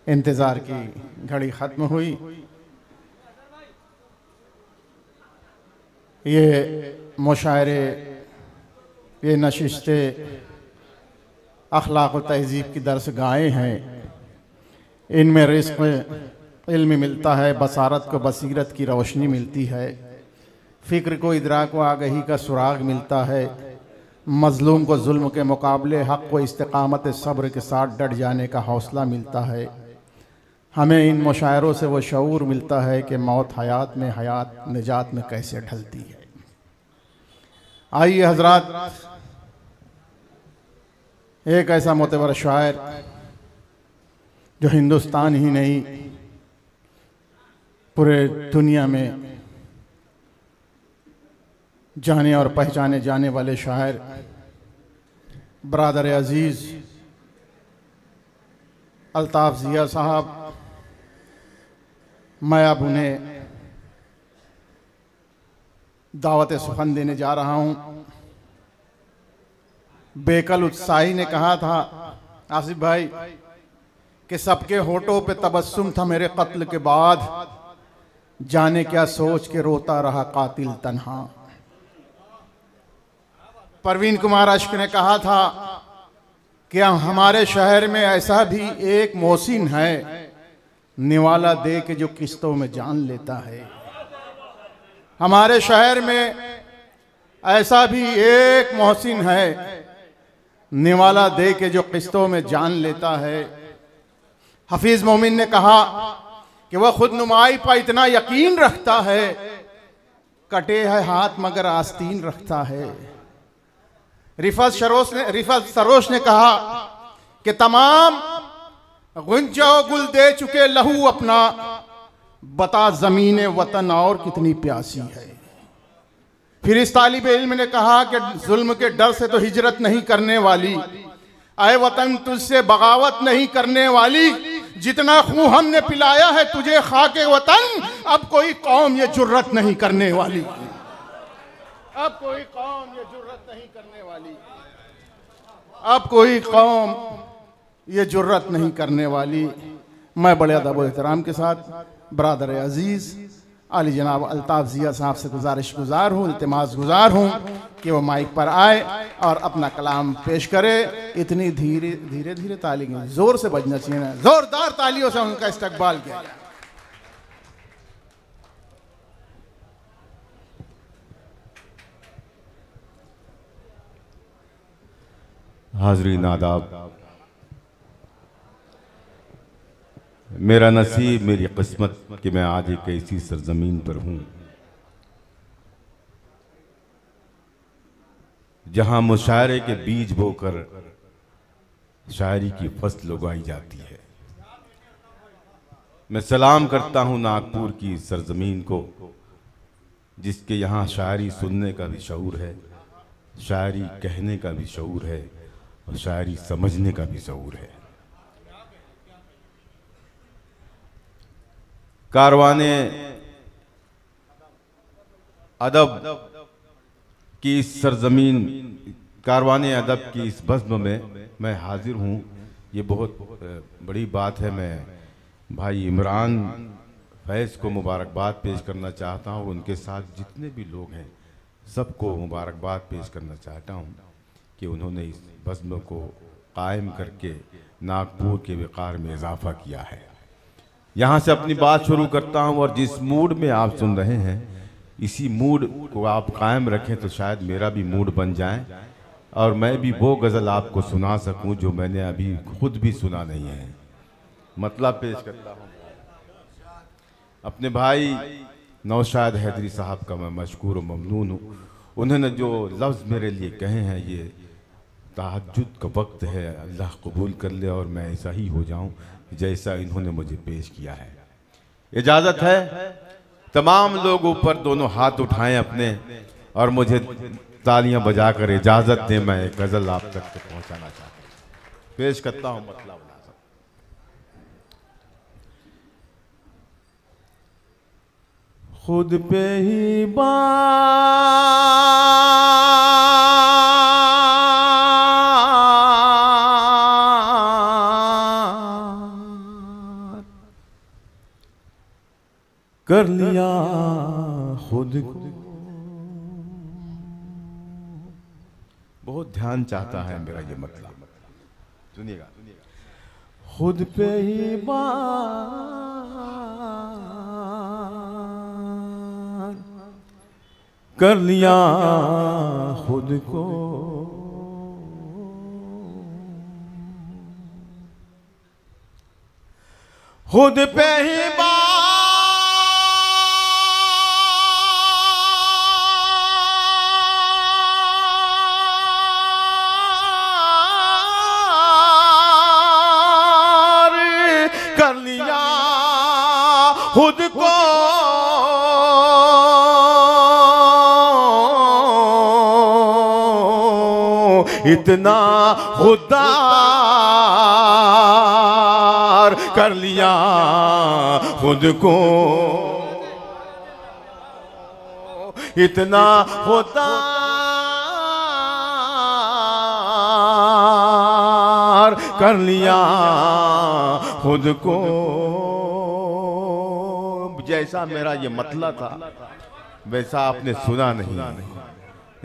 इंतज़ार की घड़ी ख़त्म हुई। ये मुशायरे, ये नशिस्तें अखलाक व तहज़ीब की दर्स गाहें हैं। इनमें रिज़्क़ इल्म मिलता है, बसारत को बसीरत की रोशनी मिलती है, फ़िक्र को इदराक व आगही का सुराग मिलता है, मज़लूम को जुल्म के मुकाबले हक़ व इस्तिक़ामत सब्र के साथ डट जाने का हौसला मिलता है। हमें इन मुशायरों से वो शऊर मिलता है कि मौत हयात में, हयात निजात में कैसे ढलती है। आइए हजरात, एक ऐसा मोतबर शायर जो हिंदुस्तान ही नहीं पूरे दुनिया में जाने और पहचाने जाने वाले शायर, बरादर अजीज़ अल्ताफ़ ज़िया साहब, मैं अब उन्हें दावत सुखन देने जा रहा हूँ। बेकल उत्साही ने कहा था आसिफ भाई कि सबके होठों पे तबस्सुम था मेरे कत्ल के बाद, जाने क्या सोच के रोता रहा कातिल तन्हा। परवीन कुमार अश्क ने कहा था कि हमारे शहर में ऐसा भी एक मोहसिन है, निवाला दे के जो किस्तों में जान लेता है। हमारे शहर में ऐसा भी एक मोहसिन है, निवाला दे के जो किस्तों में जान लेता है। हफीज मोमिन ने कहा कि वह खुद नुमाई पर इतना यकीन रखता है, कटे है हाथ मगर आस्तीन रखता है। रिफत सरोश ने कहा कि तमाम गुंजा गुल दे चुके लहू अपना, बता जमीन वतन और कितनी प्यासी है। फिर इस तालिब इल्म ने कहा कि जुल्म के डर से तो हिजरत नहीं करने वाली, आए वतन तुझसे बगावत नहीं करने वाली, जितना खून हमने पिलाया है तुझे खाके वतन, अब कोई कौम ये जुर्रत नहीं करने वाली, अब कोई कौम ये जुर्रत नहीं करने वाली, अब कोई कौम ये जुर्रत नहीं करने वाली। मैं बड़े अदब व एहतराम के साथ बरादर अजीज़ आली जनाब अल्ताफ़ ज़िया साहब से गुज़ार हूँ, इल्तिमास गुज़ार हूँ कि वो माइक पर आए और अपना कलाम पेश करे। इतनी धीरे धीरे धीरे ताली ज़ोर से बजना चाहिए ना, ज़ोरदार तालियों से उनका इस्तकबाल किया जाए। हाज़रीन आदाब, मेरा नसीब, मेरी किस्मत कि मैं आज एक ऐसी सरजमीन पर हूँ जहाँ मुशायरे के बीज बोकर शायरी की फसल उगाई जाती है। मैं सलाम करता हूँ नागपुर की सरजमीन को, जिसके यहाँ शायरी सुनने का भी शऊर है, शायरी कहने का भी शऊर है और शायरी समझने का भी शऊर है। कारवाने अदब की इस सरजमीन, कारवाने अदब की इस बज़्म में मैं हाजिर हूँ। ये बहुत बड़ी बात है। मैं भाई इमरान फैज़ को मुबारकबाद पेश करना चाहता हूँ, उनके साथ जितने भी लोग हैं सबको मुबारकबाद पेश करना चाहता हूँ कि उन्होंने इस बज़्म को कायम करके नागपुर के वक़ार में इजाफ़ा किया है। यहाँ से अपनी बात शुरू करता हूँ और जिस मूड में आप सुन रहे हैं इसी मूड को आप कायम रखें तो शायद मेरा भी मूड बन जाए और मैं भी वो गज़ल आपको सुना सकूं जो मैंने अभी खुद भी सुना नहीं है। मतलब पेश करता हूँ अपने भाई नौशाद हैदरी साहब का मैं मशकूर और ममनून हूँ। उन्होंने जो लफ्ज़ मेरे लिए कहे हैं, ये तहज्जुद का वक्त है, अल्लाह कबूल कर ले और मैं ऐसा ही हो जाऊं जैसा इन्होंने मुझे पेश किया है। इजाज़त है तमाम लोग ऊपर दोनों हाथ उठाएं अपने और मुझे तालियां बजाकर इजाज़त दें। मैं एक गज़ल आप तक पहुंचाना चाहता हूं, पेश करता हूं। मतलब खुद पे ही कर लिया खुद को। बहुत ध्यान चाहता है मेरा ये मतलब, सुनिएगा। खुद पे ही बार कर लिया खुद को, खुद पे ही बार कर लिया खुद को, इतना खुदार कर लिया खुद को, इतना खुदार कर लिया खुद को। जैसा मेरा ये मतला था वैसा आपने सुना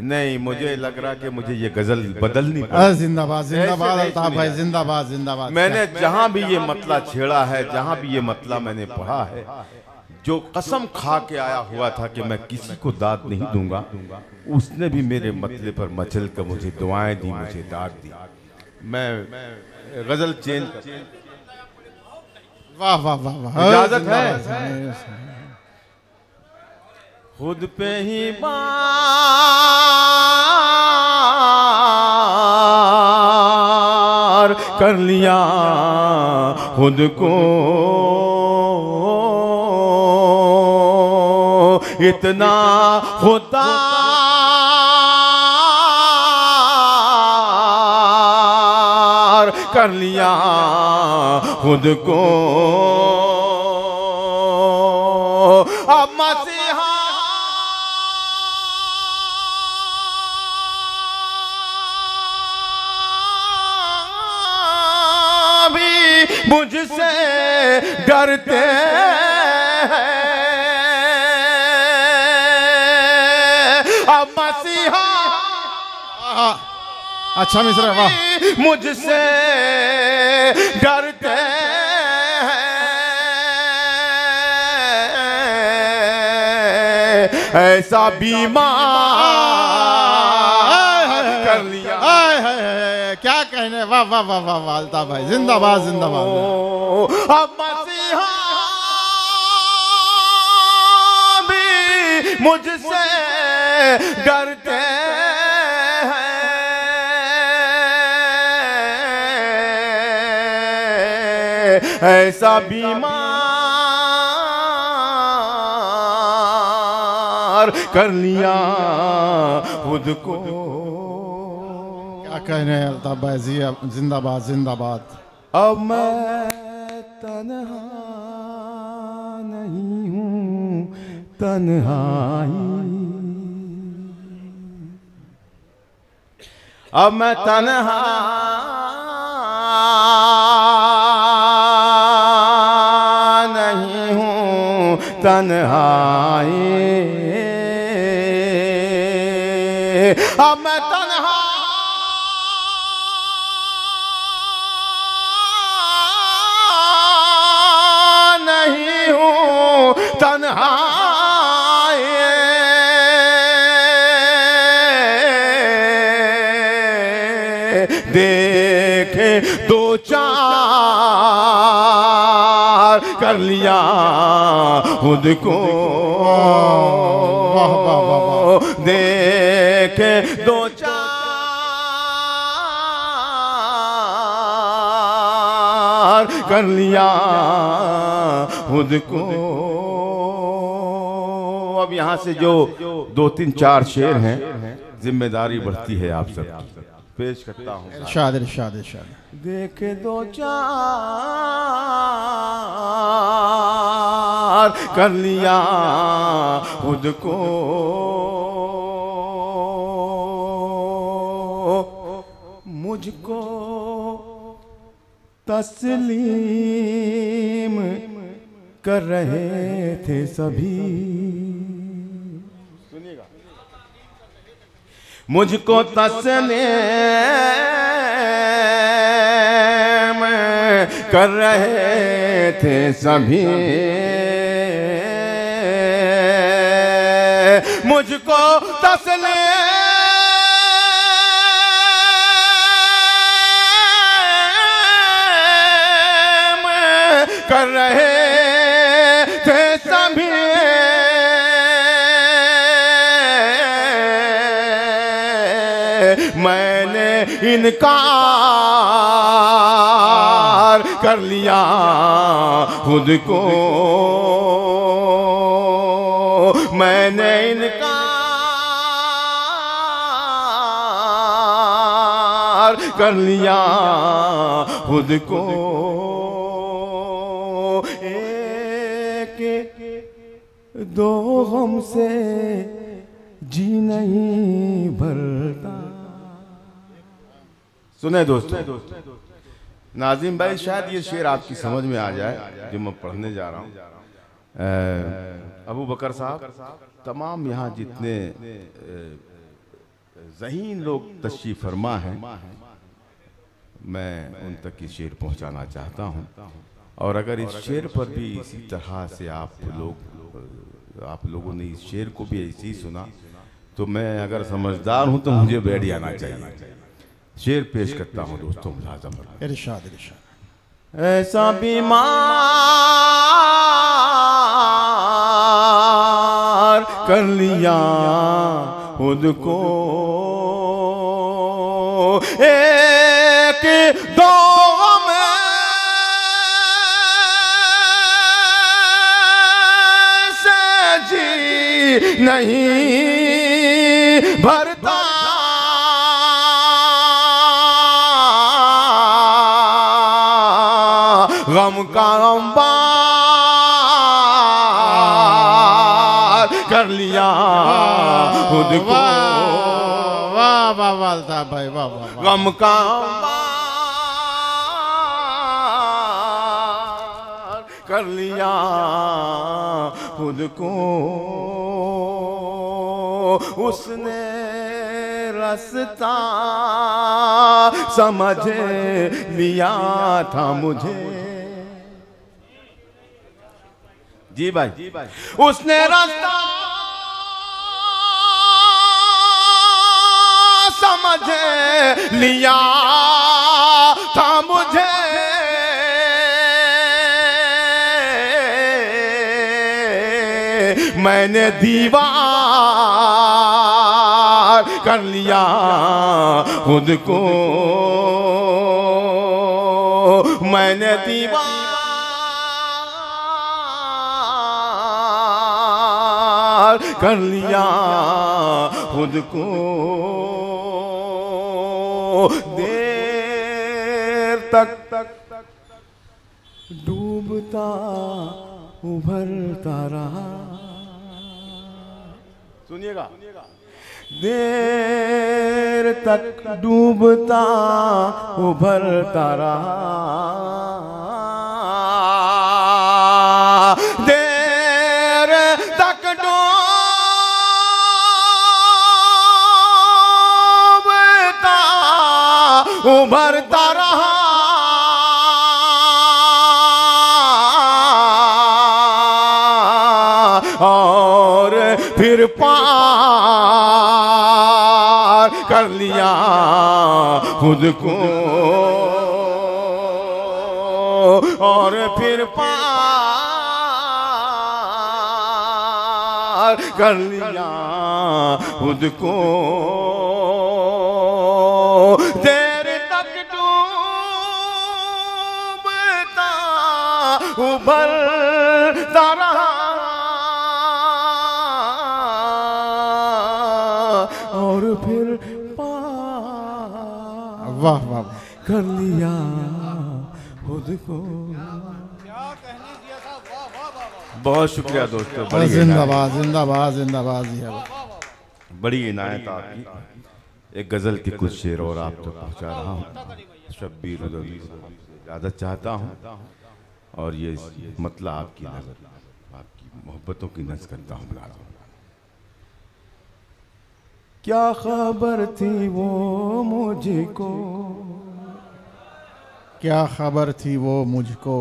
नहीं, मुझे लग रहा कि मुझे ये गजल बदलनी पड़ी। जिंदाबाद जिंदाबाद अल्ताफ भाई, जिंदाबाद जिंदाबाद। मैंने जहां भी ये मतला छेड़ा है, जहां भी ये मतला मैंने पढ़ा है, जो कसम खा के आया हुआ था कि मैं किसी को दाद नहीं दूंगा, उसने भी मेरे मतले पर मचल कर मुझे दुआएं दी, मुझे दाद दी। मैं गजल चेंज, वाह वाह वाह वाह, इजाजत है। खुद पे ही बार कर लिया खुद को, इतना खुदार कर लिया खुद को। अब मसीहा मुझसे डरते हैं, अब मसीहा अच्छा मिश्रा, वाह। मुझसे डरते हैं, ऐसा बीमार कर लिया। क्या कहने, वाह वाह वाह वाह वाह अल्ताफ भाई, जिंदाबाद जिंदाबाद। अब मसीहा भी मुझसे डरते हैं, ऐसा बीमार कर लिया खुद को। क्या कहने अल्ताफ भाई, जिंदाबाद जिंदाबाद। अब मैं तन्हा नहीं हूँ, तन्हाई, अब मैं तन्हा नहीं हूँ, तन्हाई, अब मैं तन्हा तन्हाई, देखे दो चार कर लिया खुद को, वाह वाह वाह वाह। देखे दो चार कर लिया खुद को। अब यहाँ से जो 2-3-4 शेर हैं, जिम्मेदारी बढ़ती है आप सब पेश करता हूँ। इरशाद इरशाद इरशाद। देखे दो चार कर लिया खुद को, मुझको तस्लीम कर रहे थे सभी। सुनिएगा। मुझको तस्लीम कर रहे थे सभी, मुझको तस्लीम कर रहे थे सभी, मैंने इनकार कर लिया खुद को, मैंने इनकार कर लिया खुद को। एक दो गम से जी नहीं भरता। सुने दोस्तों, नाजिम भाई शायद ये शेर आपकी समझ में आ जाए जो मैं पढ़ने जा रहा हूँ। अबू बकर साहब, तमाम यहाँ जितने ज़हीन लोग तशरीफ़ फरमा हैं, मैं उन तक ये शेर पहुँचाना चाहता हूँ। और अगर इस शेर पर भी इसी तरह से आप लोगों ने इस शेर को भी ऐसे ही सुना तो मैं अगर समझदार हूँ तो मुझे बैठ जाना चाहिए। शेर पेश करता हूँ दोस्तों, मुलाज़ा फरमाइए। इरशाद इरशाद। ऐसा बीमार कर लिया खुद को, एक दो में से जी नहीं भरता। गम का अंबार कर लिया खुद को। वाह वाह वाह साहब भाई, वाह वाह। गम का अंबार कर लिया खुद को, उसने रास्ता समझ लिया था मुझे। जी भाई, उसने रास्ता समझ लिया था मुझे, मैंने दीवार कर लिया खुद को, मैंने दीवार कर लिया खुद को। देर तक डूबता उभरता रहा। सुनिएगा। देर तक डूबता उभरता रहा, देर तक डूबता उभरता रहा, और फिर पार कर लिया खुद को, और फिर पार कर लिया खुद को। देर तक डूबता उभरता रहा, और फिर पार वाह वाह कर लिया खुद को। बहुत शुक्रिया दोस्तों, बड़ी जिंदाबाद जिंदाबाद जिंदाबाद। बड़ी इनायत आपकी। एक गज़ल की कुछ शेर और आप तक पहुँचा रहा हूँ। शब्बीर इजाज़त चाहता हूँ। और ये मतलब आपकी नजर, आपकी मोहब्बतों की नजर करता हूँ। क्या खबर थी वो मुझको, क्या खबर थी वो मुझको,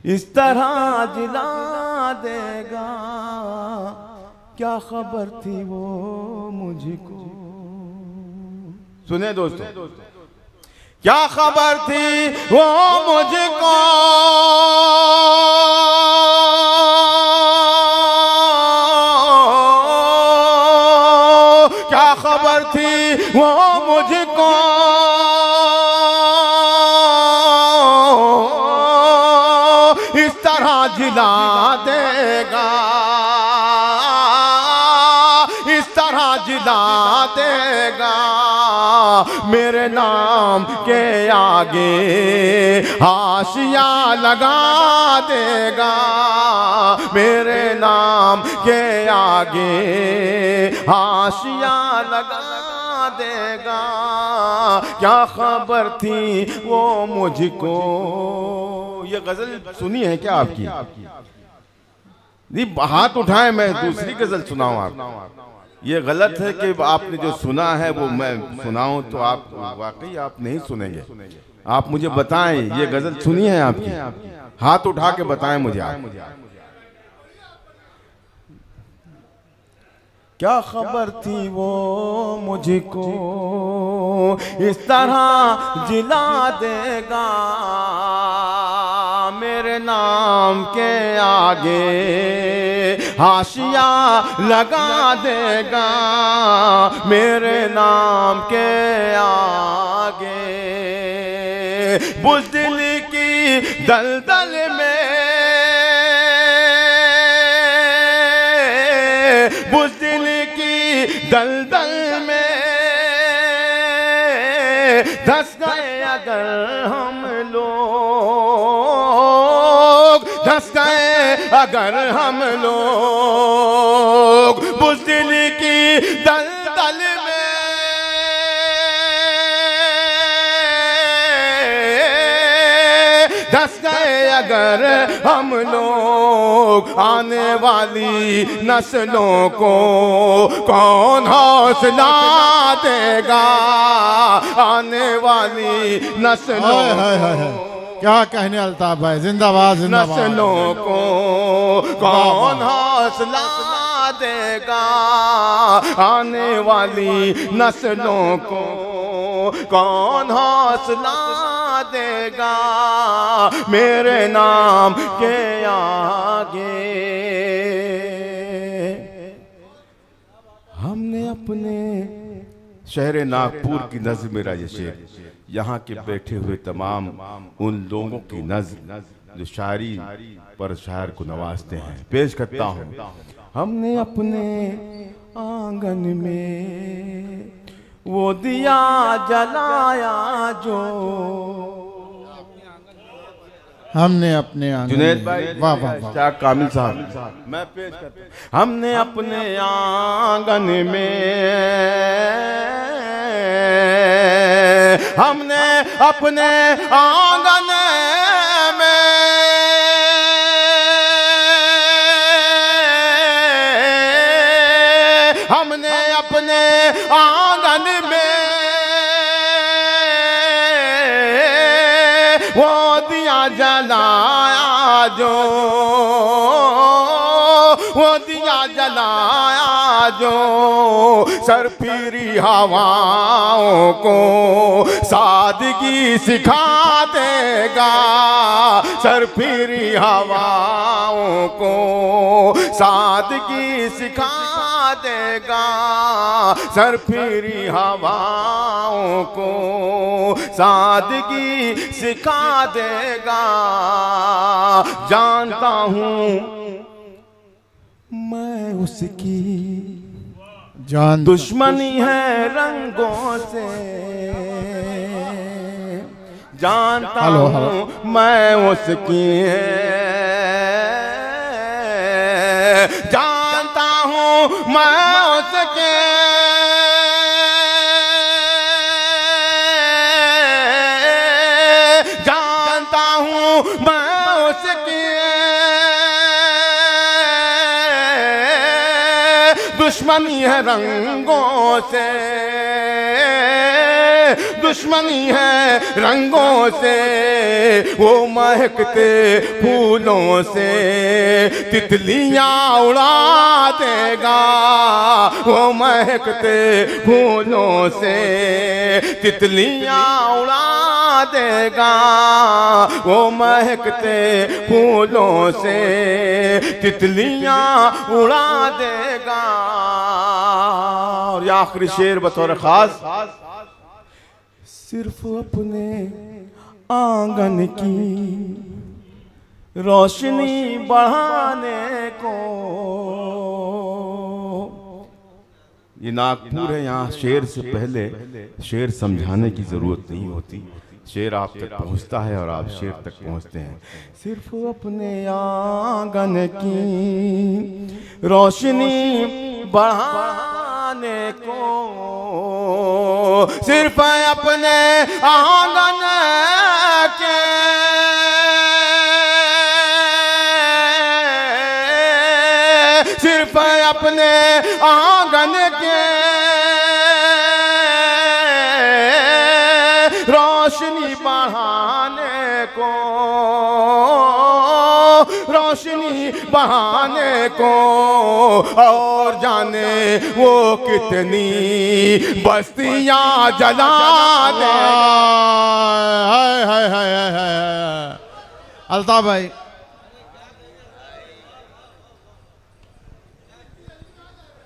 इस तरह जिला देगा। क्या खबर थी वो मुझको। सुने दोस्तों, क्या खबर थी वो मुझको, क्या खबर थी वो मुझको, इस तरह जिला देगा, इस तरह जिला देगा। मेरे नाम के आगे हाशिया लगा देगा, मेरे नाम के आगे हाशिया लगा देगा। क्या खबर थी वो मुझको। ये गजल सुनी है क्या आपकी? नहीं, हाथ उठाए, मैं दूसरी गजल सुनाऊं आप। ये गलत है कि आपने जो सुना है वो मैं सुनाऊं, तो आप वाकई आप नहीं सुनेंगे। आप मुझे बताएं, ये गजल सुनी है आपकी? हाथ उठा के बताएं मुझे आप। क्या खबर थी वो मुझको, इस तरह जिला देगा। मेरे नाम के आगे हाशिया लगा देगा, मेरे नाम के आगे। बुज़दिल की दलदल में, बुज़दिल की दलदल में धंस गए अगर हम लोग, धंस गए अगर हम लोग। बुज़दिल की दलदल में धंस गए अगर हम लोग। आने वाली नस्लों को कौन हौसला देगा, आने वाली नस्लों को। क्या कहने अल्ताफ भाई, जिंदाबाद जिंदाबाद। नस्लों को कौन हौसला देगा, आने वाली नस्लों को कौन हौसला देगा। मेरे नाम के आगे हमने अपने शहर नागपुर की नज़्म मेरा ये शेर, यहाँ के बैठे हुए तमाम उन लोगों की नज़्म जो शायरी पर शायर को नवाजते हैं, पेश करता हूँ। हमने अपने आंगन में वो दिया जलाया जो, हमने अपने जुनैद भाई, वाह वाह वाह, क्या कामिल साहब, मैं पेश करता हूं। हमने अपने आंगन में, हमने अपने आंगन में हमने अपने आंगन में वो दिया जलाया जो, वो दिया जलाया जो। सरफिरी हवाओं को सादगी सिखा देगा, सरफिरी हवाओं को सादगी सिखा देगा, सरफिरी हवाओं को सादगी सिखा देगा। जानता हूँ मैं उसकी दुश्मनी है रंगों से, जानता हूँ मैं उसकी जानता हूँ मैं उसके जानता हूँ मैं दुश्मनी है रंगों से, दुश्मनी है रंगों से, वो महकते फूलों से तितलियां उड़ा देगा, वो महकते फूलों से तितलियां उड़ा देगा, वो महकते फूलों से तितलियां उड़ा देगा। और ये आखिरी शेर बतौर खास, सिर्फ अपने आंगन की रोशनी बढ़ाने को। ये नागपुर है, यहाँ शेर से पहले शेर समझाने की जरूरत नहीं होती, शेर आप तक पहुँचता है और आप शेर तक पहुँचते हैं। सिर्फ अपने आंगन की रोशनी बढ़ाने को, सिर्फ अपने आंगन के सिर्फ अपने आंगन के रोशनी बढ़ाने को, रोशनी बढ़ाने को, और जाने वो कितनी बस्तियां जला दे। हाय हाय हाय हाय हाय। अल्ताफ भाई,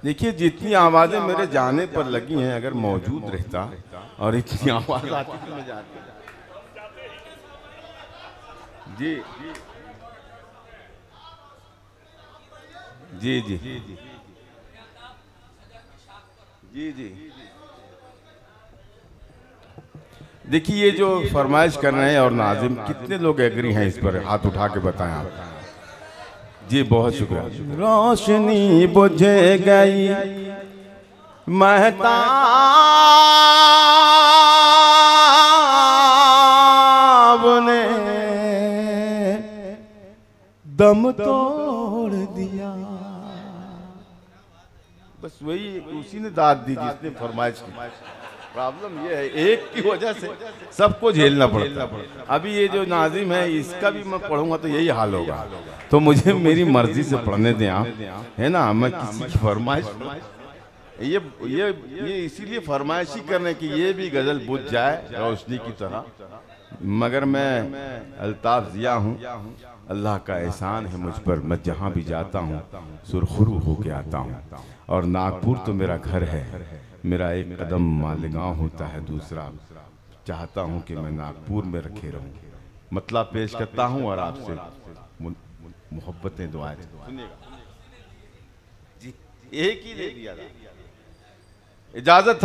देखिए जितनी आवाजें मेरे जाने पर लगी हैं, अगर मौजूद रहता और इतनी आवाज आती तो मैं जाती। जी जी जी जी जी। देखिए ये जो फरमाइश कर रहे हैं और नाजिम, कितने लोग एग्री हैं इस पर, हाथ उठा के बताएं आप। जी बहुत शुक्रिया। रोशनी बुझ गई महताब ने, दम तोड़ दिया। बस वही उसी ने दाद दी जिसने फरमाइश की। प्रॉब्लम ये है, एक की वजह से सबको झेलना पड़ता। अभी ये जो नाजिम है इसका भी मैं पढ़ूंगा तो यही हाल होगा, तो मुझे मेरी मर्जी से पढ़ने दें आप, है ना। मैं किसी की फरमाइश, ये इसीलिए फरमाइशी करने की ये भी गजल बुझ जाए रोशनी की तरह, मगर मैं अल्ताफ जिया हूँ, अल्लाह का एहसान है मुझ पर। मैं जहाँ भी जाता हूँ सुरखरू होके आता हूँ, और नागपुर तो मेरा घर है, मेरा एक कदम मालेगांव होता है, दूसरा चाहता हूँ कि मैं नागपुर में रखे रहूँ। मतलब पेश करता हूँ और आपसे मोहब्बतें दुआएं। जी एक ही दे दिया था, इजाजत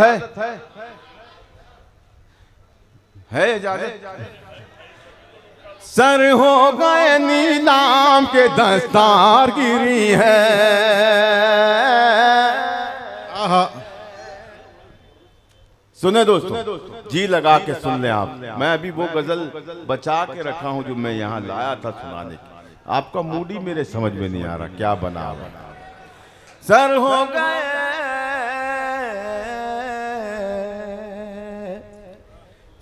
है इजाजत। सर हो गए नीलाम के दस्तार गिरी है, सुने दोस्तों, जी लगा के सुन लें आप। मैं अभी वो गजल बचा के रखा हूं जो मैं यहाँ लाया था सुनाने की। आपका मूड ही मेरे समझ में नहीं आ रहा क्या बना हुआ। सर हो गए,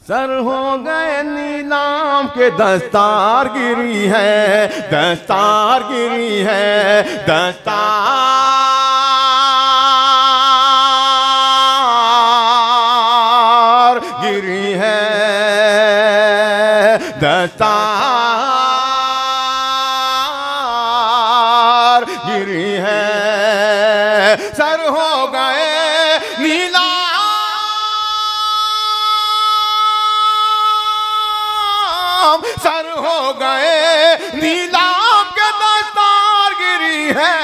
सर हो गए नीलाम के दस्तार गिरी है, दस्तार गिरी है, दस्तार गिरी है, दस्तार गिरी है। सर हो गए नीलाम, सर हो गए नीलाम के दस्तार गिरी है।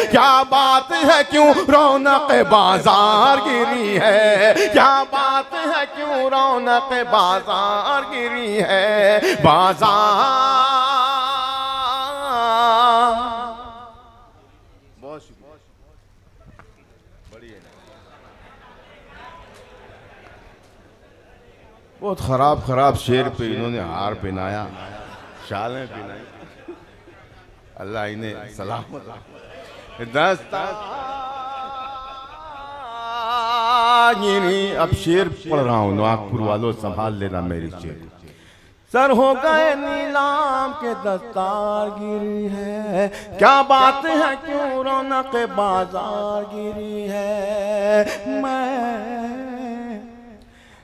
क्या बात है क्यों रौनक बाजार गिरी है, क्या बात है क्यों रौनक बाजार गिरी है, बाजार। बहुत शुक्रिया, बढ़िया। बहुत खराब खराब शेर पे इन्होंने हार पहनाया, शालें पहनाई। अल्लाह इन्हें सलामत। दस्तागिरी। अब शेर पढ़ रहा हूँ, नागपुर वालों संभाल लेना मेरी शेर। सर हो गए नीलाम के दस्तारगिरी है, क्या बात है क्यों रौनक बाजार गिरी है।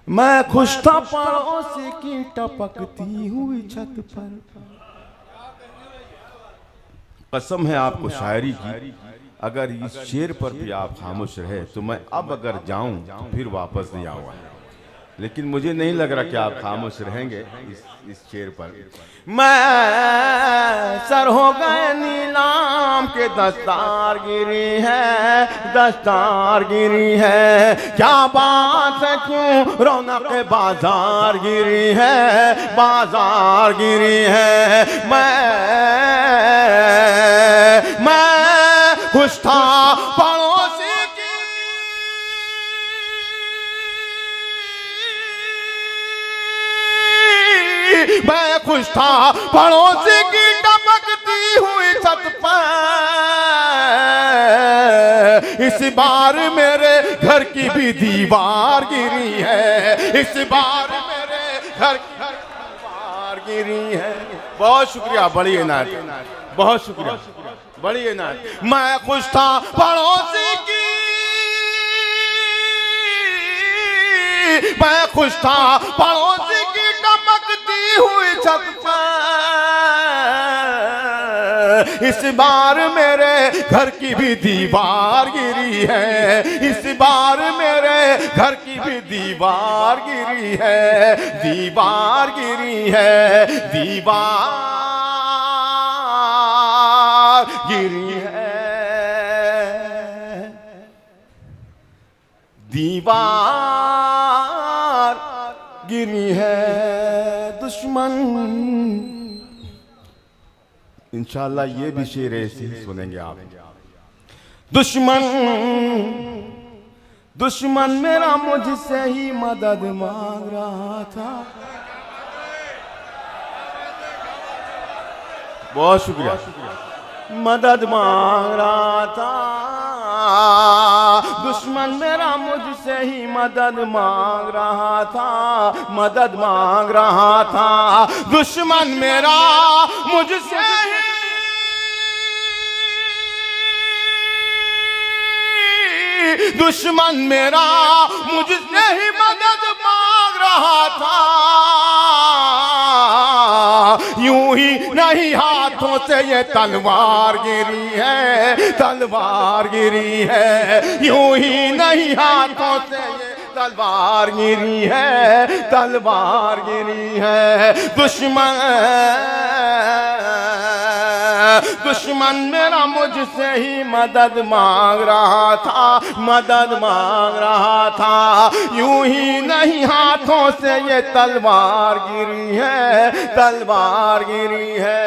मैं खुश था पड़ोसी की टपकती हुई छत पर। कसम है आपको शायरी की, अगर इस शेर पर भी आप खामोश रहे तो मैं अब अगर जाऊं तो फिर वापस नहीं आऊंगा। लेकिन मुझे नहीं लग रहा कि आप खामोश रहेंगे इस शेर पर। मैं सर हो गए नीलाम के दस्तारगिरी है, दस्तारगिरी है, क्या बात है क्यों रौनक बाजार गिरी है, बाजार गिरी है। मैं खुश था पड़ोसी की, मैं खुश था पड़ोसी की टपकती हुई छत पर। इस बार मेरे घर की भी दीवार गिरी है, इस बार मेरे घर की दीवार गिरी है। बहुत शुक्रिया, बड़ी इनायत, बहुत शुक्रिया, बड़ी इनायत। मैं खुश था पड़ोसी की, मैं खुश था पड़ोसी की टपकती हुई छत पर। इस बार मेरे घर की भी दीवार गिरी है, इस बार मेरे घर की भी दीवार गिरी है, दीवार गिरी है, दीवार गिरी है, दीवार गिरी है। दुश्मन, इंशाल्लाह ये भी शेर ऐसे ही सुनेंगे आप। दुश्मन, दुश्मन मेरा मुझसे ही मदद मांग रहा था। बहुत शुक्रिया, मदद मांग रहा था। दुश्मन मेरा मुझसे ही मदद मांग रहा था, मदद मांग रहा था। दुश्मन मेरा मुझसे ही दुश्मन मेरा मुझसे ही मदद मांग रहा था। यूं ही नहीं हाथों से ये तलवार गिरी है, तलवार गिरी है। यूं ही नहीं हाथों से ये तलवार गिरी है, तलवार गिरी है। दुश्मन, दुश्मन मेरा मुझसे ही मदद मांग रहा था, मदद मांग रहा था। यूं ही नहीं हाथों से ये तलवार गिरी है, तलवार गिरी है।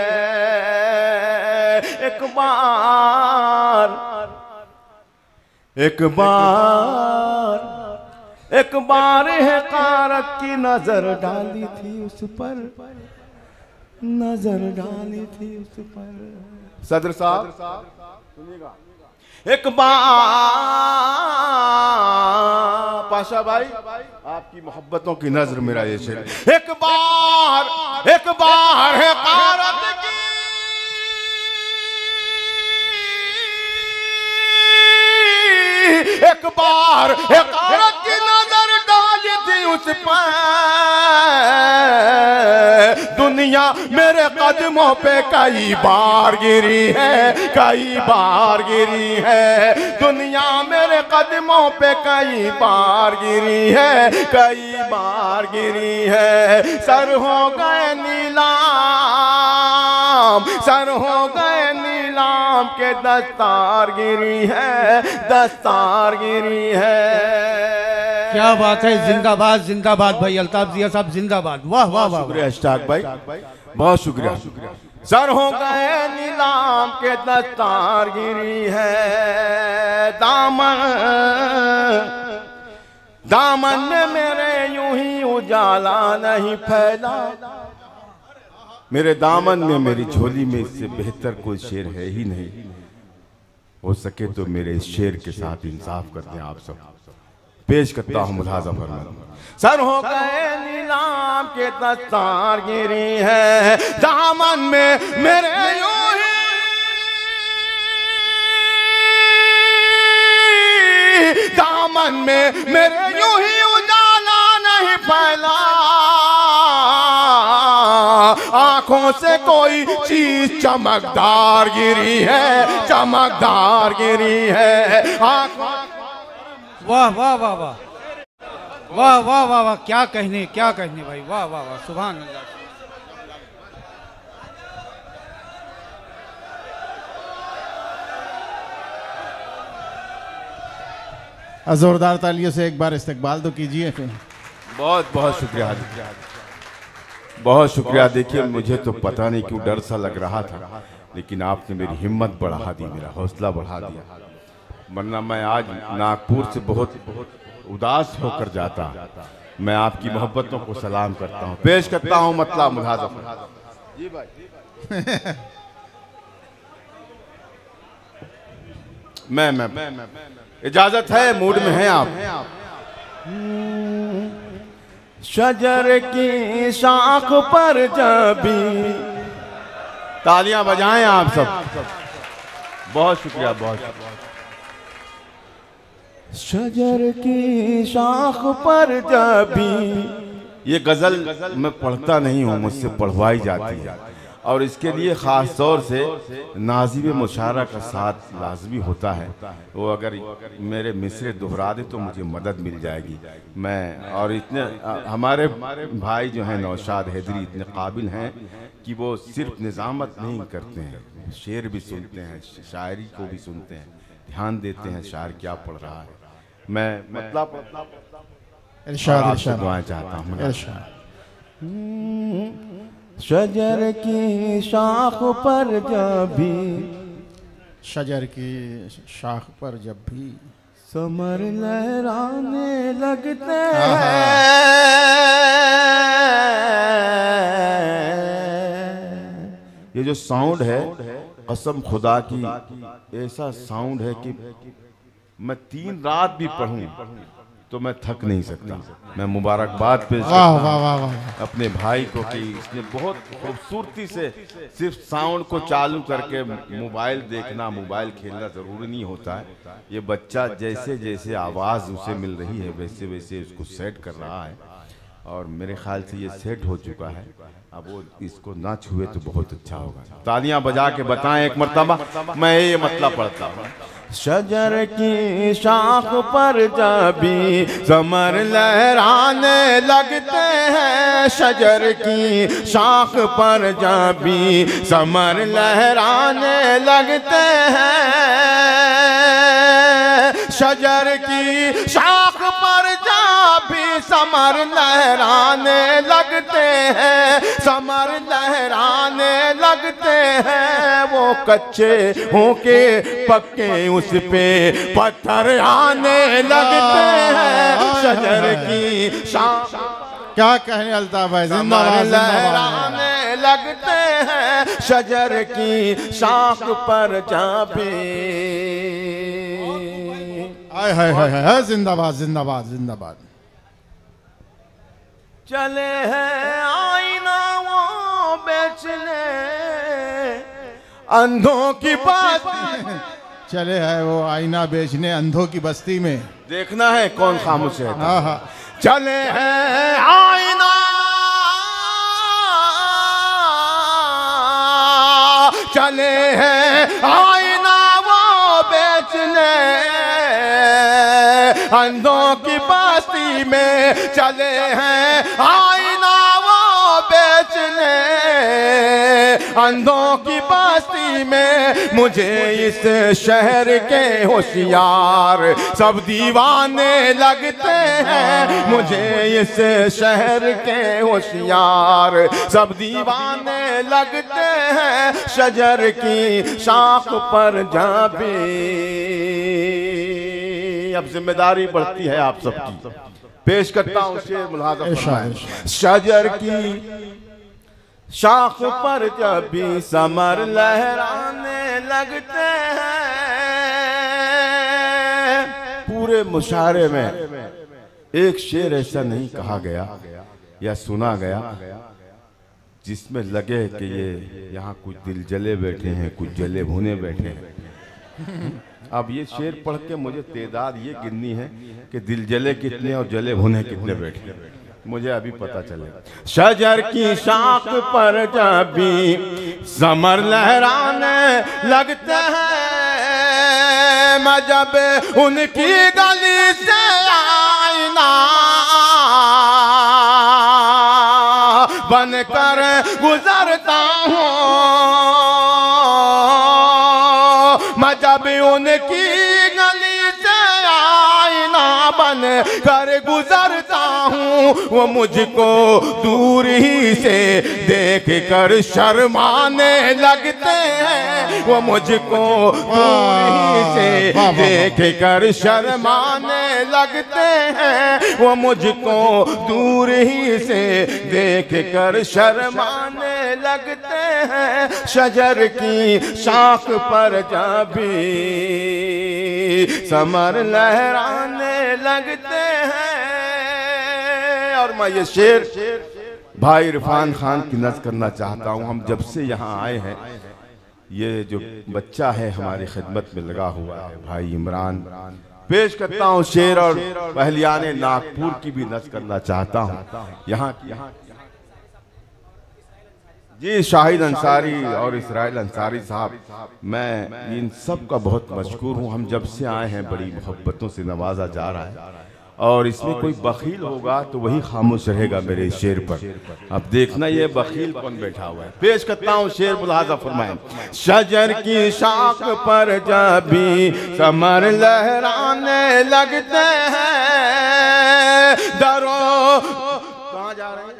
एक बार, एक बार, एक बार हक़ारत की नजर डाली थी उस पर, नजर डाली थी उस पर। सदर साहब सुनिएगा, एक बार पाशा भाई आपकी मोहब्बतों की नजर मेरा ये शेर। एक बार है कारत की, एक बार है कारत की नजर डाली थी उस पर। दुनिया मेरे कदमों पे कई बार गिरी है, कई बार गिरी है। दुनिया मेरे कदमों पे कई बार गिरी है, कई बार गिरी है। सर हो गए नीलाम, सर हो गए नीलाम के दस्तार गिरी है, दस्तार गिरी है। क्या बात है, जिंदाबाद जिंदाबाद भाई अल्ताफ जिया साहब जिंदाबाद। वाह वाह वाह, शुक्रिया इश्ताक भाई, बहुत शुक्रिया। सर हो गए नीलाम के दस्तार गिरी है। दामन, दामन में मेरे यूं ही उजाला नहीं फैला। मेरे दामन में, मेरी झोली में इससे बेहतर कोई शेर है ही नहीं। हो सके तो मेरे इस शेर के साथ इंसाफ कर दें आप सब। पेश करता हूँ मुलाजा फरमाएं। सर हो गए नीलाम के दस्तार गिरी है दामन में मेरे यूं ही, दामन में मेरे यूं ही उजाला नहीं फैला, आंखों से कोई चीज चमकदार गिरी है, चमकदार गिरी है आंखों। वाह वाह वाह वाह वाह वाह वाह वाह, क्या कहने भाई, वाह वाह वाह, सुभान अल्लाह। जोरदार तालियों से एक बार इस्तकबाल तो कीजिए फिर। बहुत बहुत शुक्रिया, बहुत शुक्रिया। देखिए मुझे तो पता नहीं क्यों डर सा लग रहा था, लेकिन आपने मेरी हिम्मत बढ़ा दी, मेरा हौसला बढ़ा दिया, वरना मैं आज नागपुर से बहुत उदास होकर जाता। मैं आपकी मोहब्बतों को सलाम करता हूँ। पेश करता हूँ मतलब मुलाजा जी भाई। मैं इजाजत है, मूड में हैं आप। शजर की शाख पर जब भी, तालियां बजाएं आप सब, बहुत शुक्रिया, बहुत शुक्रिया। शजर की शाख पर जब भी, ये गजल मैं पढ़ता नहीं हूँ, मुझसे पढ़वाई जाती है, और इसके लिए ख़ास तौर से नाज़िम मुशारा का साथ लाजमी होता है। वो अगर मेरे मिसरे दोहरा दे तो मुझे मदद मिल जाएगी। मैं और इतने हमारे भाई जो हैं नौशाद हैदरी इतने काबिल हैं कि वो सिर्फ निज़ामत नहीं करते हैं, शेर भी सुनते हैं, शायरी को भी सुनते हैं, ध्यान देते हैं शायर क्या पढ़ रहा है। मैं मतलब दुआएं चाहता हूँ। शजर की शाख पर जब भी, शजर की शाख पर जब भी समर लहराने लगते हैं, ये जो साउंड है कसम खुदा की, ऐसा साउंड है कि मैं 3 रात भी पढ़ूं तो मैं थक नहीं सकता। मैं मुबारकबाद पेश करता हूं अपने भाई को कि इसने बहुत खूबसूरती से सिर्फ साउंड को चालू करके मोबाइल देखना, मोबाइल खेलना ज़रूरी नहीं होता है। ये बच्चा जैसे जैसे आवाज़ उसे मिल रही है वैसे वैसे उसको सेट कर रहा है, और मेरे ख्याल से ये सेट हो चुका है। अब वो इसको ना छुए तो बहुत अच्छा होगा। तालियां बजा के बताएं एक मर्तबा। मैं ये मतलब पढ़ता हूँ। शजर की शाख पर जब भी समर लहराने लगते हैं, शजर की शाख पर जब भी समर लहराने लगते हैं, शजर की शाख पर जब भी समर लहराने लगते हैं, समर लहराने लगते हैं, वो कच्चे होके पक्के उस पे पत्थर आने लगते हैं, शजर की शाख। क्या कहने अल्ताफ भाई, जिंदाबाद लहराने लगते हैं, शजर की शाख पर जब हाय हाय हाय हाय, जिंदाबाद जिंदाबाद जिंदाबाद। चले हैं आईना वो बेचने अंधों की बस्ती, चले है वो आईना बेचने अंधों की बस्ती में। देखना है कौन खामोश है। हाँ हाँ। चले हैं आईना, चले हैं आईना वो बेचने अंधों की बस्ती में, चले हैं आईना वो बेचने अंधों की बस्ती में। मुझे इस शहर के होशियार सब दीवाने लगते हैं, मुझे इस शहर के होशियार सब दीवाने लगते हैं, शजर की शाख पर जब भी। अब जिम्मेदारी बढ़ती है आप सबकी। पेश करता हूँ शेर मुलाजा फरमाएं। शजर की शाख पर जब भी समर लहराने लगते हैं, पूरे मुशायरे में एक शेर ऐसा नहीं कहा गया या सुना गया जिसमें लगे कि ये यहाँ कुछ दिल जले बैठे हैं, कुछ जले भुने बैठे हैं। अब ये शेर पढ़ के मुझे तेदाद ये गिननी है कि दिल जले कितने और जले भुने कितने बैठे हैं, मुझे अभी पता चले। शजर की शाख पर जब भी समर लहराने लगते हैं, मैं जब उनकी गली से आईना बनकर गुजरता हूँ, मैं जब उनकी गली से आईना बन कर गुजरता हूँ, वो मुझको दूर ही से देख कर शर्माने लगते हैं, वो मुझको दूर ही से देख कर शर्माने लगते हैं, वो मुझको दूर ही से देख कर शर्माने लगते हैं। शजर की शाख पर जब भी समर लहराने लगते हैं। और मैं ये शेर भाई इरफान खान की नज़्म करना चाहता हूँ। हम जब से यहाँ आए हैं, ये जो बच्चा है हमारी खिदमत में लगा हुआ है, भाई इमरान, पेश करता हूँ शेर। और पहलियाने नागपुर की भी नज़्म करना चाहता हूँ यहाँ की। जी शाहिद अंसारी और इसराइल अंसारी साहब, मैं इन सब का बहुत मशकूर हूँ। हम जब से आए हैं बड़ी मोहब्बतों से नवाजा जा रहा है, और इसमें कोई बखील होगा तो वही खामोश रहेगा मेरे शेर पर। अब देखना ये बखील कौन बैठा हुआ है। पेश करता हूँ शेर, मुलाहाजा फरमाएं। शजर की शाख पर जब भी समर लहराने लगते हैं, दरो कहाँ जा रहे हैं,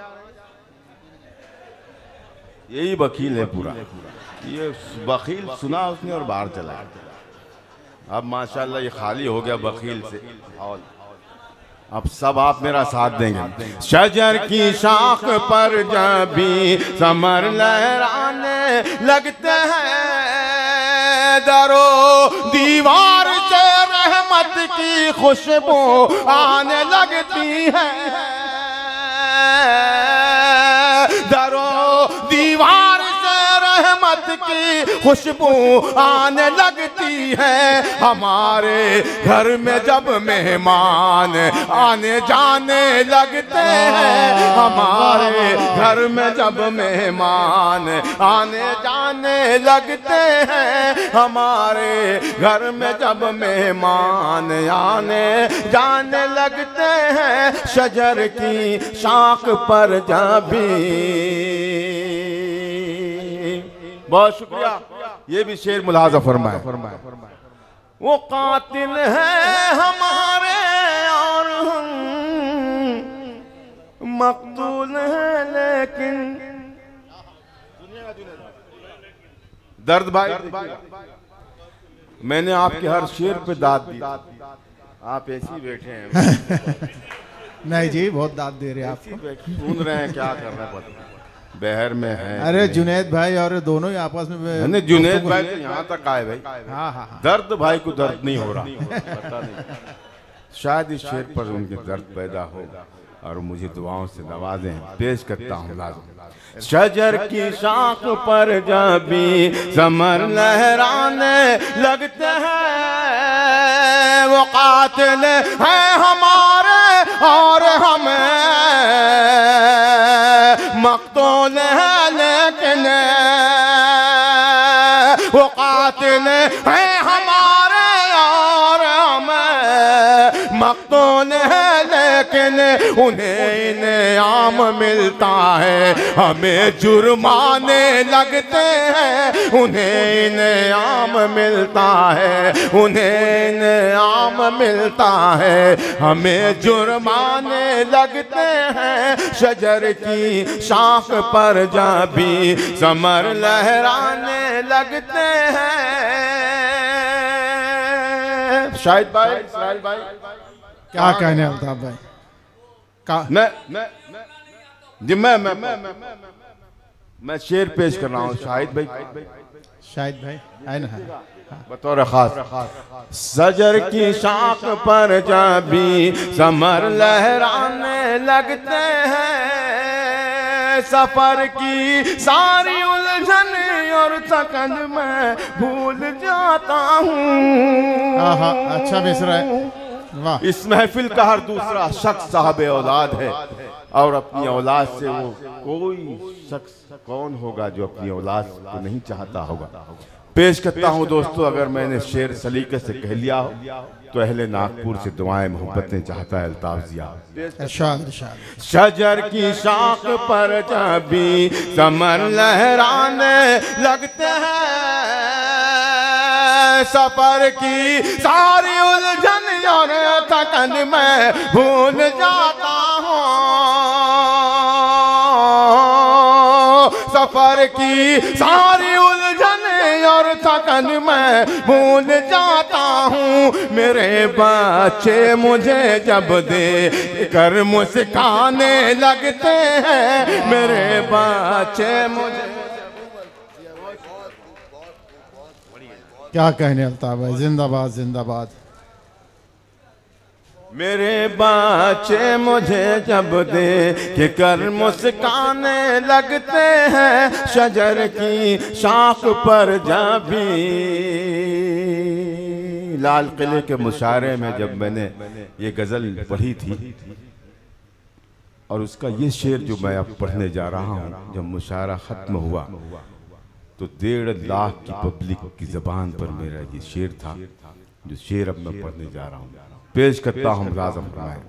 यही वकील है पूरा। ये वकील सुना उसने और बाहर चला। अब माशाल्लाह ये खाली हो गया वकील से हॉल। अब सब आप मेरा साथ देंगे। शजर की शाख पर जब भी समर लहराने लगते हैं, दरो दीवार से रहमत की खुशबू आने लगती है, दरो दीवार से रहमत की खुशबू आने लगती है। हमारे घर में जब मेहमान आने जाने लगते हैं, हमारे घर में जब मेहमान आने जाने लगते हैं, हमारे घर में जब मेहमान आने जाने लगते हैं। शजर की शाख पर जब भी, बहुत शुक्रिया। ये भी शेर मुलाहाजा फरमाए। वो कातिल है हमारे और हम मकतूल है, लेकिन दर्द भाई, मैंने आपके हर शेर पे दाद दी, आप ऐसे ही बैठे हैं। नहीं जी, बहुत दाद दे रहे हैं आपको। सुन रहे हैं, क्या कर रहे हैं, बहर में है। अरे जुनैद भाई और दोनों ही आपस में। नहीं, जुनैद भाई तो यहाँ तक आए भाई। हाँ हाँ, दर्द भाई को दर्द नहीं हो रहा, पता नहीं, शायद इस शेर पर उनके दर्द पैदा हो और मुझे दुआओं से नवाजें। पेश करता हूँ लाजम। शजर की शाख पर जब भी समर लहराने लगते हैं, वो कातिल है हमारे और हमें मकतूल है, लेकिन वो कातिल है हमारे और हमें मकतूल है, लेकिन उन्हें इनाम मिलता है, हमें जुर्माने लगते हैं। उन्हें इनाम मिलता है, उन्हें इनाम मिलता है, हमें जुर्माने लगते हैं। शजर की शाख पर जब भी समर लहराने लगते हैं। शाहिद भाई, शाहिद भाई, क्या कहने अल्ताफ भाई का? मैं मैं शेर पेश कर रहा हूँ शाहिद भाई, शाहिद भाई है ना? बतौर खास। सजर की शाख पर जबी समर लहराने लगते हैं, सफर की सारी उलझन और थकन मैं भूल जाता हूँ। अच्छा मिसरा है, वाह। इस महफिल का हर दूसरा शख्स साहब औलाद है, और अपनी औलाद से वो कोई शख्स कौन होगा जो अपनी औलाद को नहीं चाहता होगा। पेश करता हूँ दोस्तों, अगर मैंने शेर सलीके से कह लिया हो तो अहले नागपुर से दुआएं मोहब्बतें चाहता है अल्ताफ जिया। शजर की शाख पर जबी समर लहराने लगते हैं, सफर की सारी उलझन और थकन मैं भूल जाता हूँ, सफर की सारी उलझन और थकन मैं भूल जाता हूँ। मेरे बच्चे मुझे जब दे कर मुस्काने लगते हैं, मेरे बच्चे मुझे। क्या कहने अल्ताफ भाई, जिंदाबाद जिंदाबाद। मेरे बच्चे मुझे जब दे के कर मुस्काने लगते हैं, शजर की शाख पर जबी। लाल किले के मुशायरे में जब मैंने ये गजल पढ़ी थी, और उसका ये शेर जो मैं अब पढ़ने जा रहा हूँ, जब मुशायरा खत्म हुआ तो 1.5 लाख की पब्लिक की जबान पर मेरा ये शेर था, जो शेर अब मैं पढ़ने जा रहा हूँ। पेश करता हूँ राज़म फरमाए।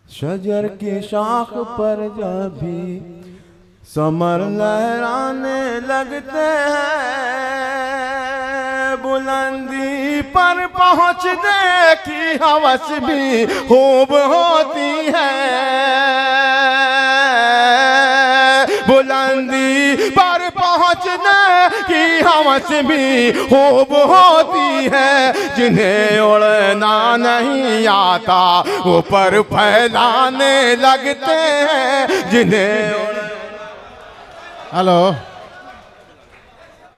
शजर की शाख पर जबी समर लहराने लगते हैं, बुलंदी पर पहुँचने की हवस भी खूब होती है, बुलंदी पर पहुँचने की हवस भी खूब होती है, जिन्हें उड़ना नहीं आता वो पर फैलाने लगते हैं, जिन्हें। हेलो।